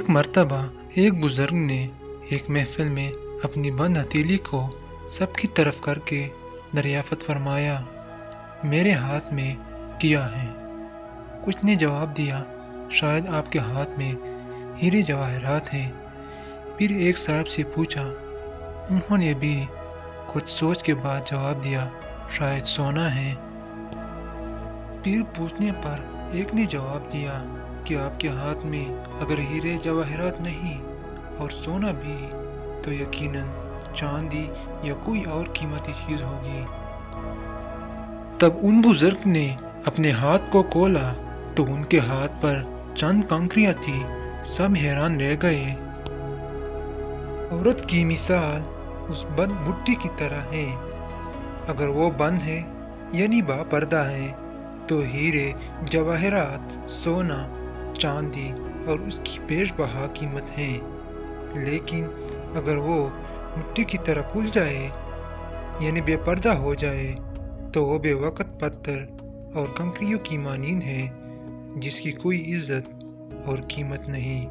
ایک مرتبہ ایک بزرگ نے ایک محفل میں اپنی بند ہتھیلی کو سب کی طرف کر کے دریافت فرمایا، میرے ہاتھ میں کیا ہے؟ کچھ نے جواب دیا، شاید آپ کے ہاتھ میں ہیرے جواہرات ہیں۔ پھر ایک صاحب سے پوچھا، انہوں نے بھی کچھ سوچ کے بعد جواب دیا، شاید سونا ہے۔ پھر پوچھنے پر ایک نے جواب دیا کہ آپ کے ہاتھ میں اگر ہیرے جواہرات نہیں اور سونا بھی تو یقیناً چاندی یا کوئی اور قیمتی چیز ہوگی۔ تب ان بزرگ نے اپنے ہاتھ کو کھولا تو ان کے ہاتھ پر چند کنکریاں تھی۔ سب حیران رہ گئے۔ عورت کی مثال اس بند مٹی کی طرح ہے، اگر وہ بند ہے یعنی با پردہ ہے تو ہیرے جواہرات، سونا، چاندی اور اس کی بیش بہا قیمت ہے، لیکن اگر وہ مٹی کی طرح کھل جائے یعنی بے پردہ ہو جائے تو وہ بے وقت پتھر اور کنکریوں کی مانند ہے، جس کی کوئی عزت اور قیمت نہیں۔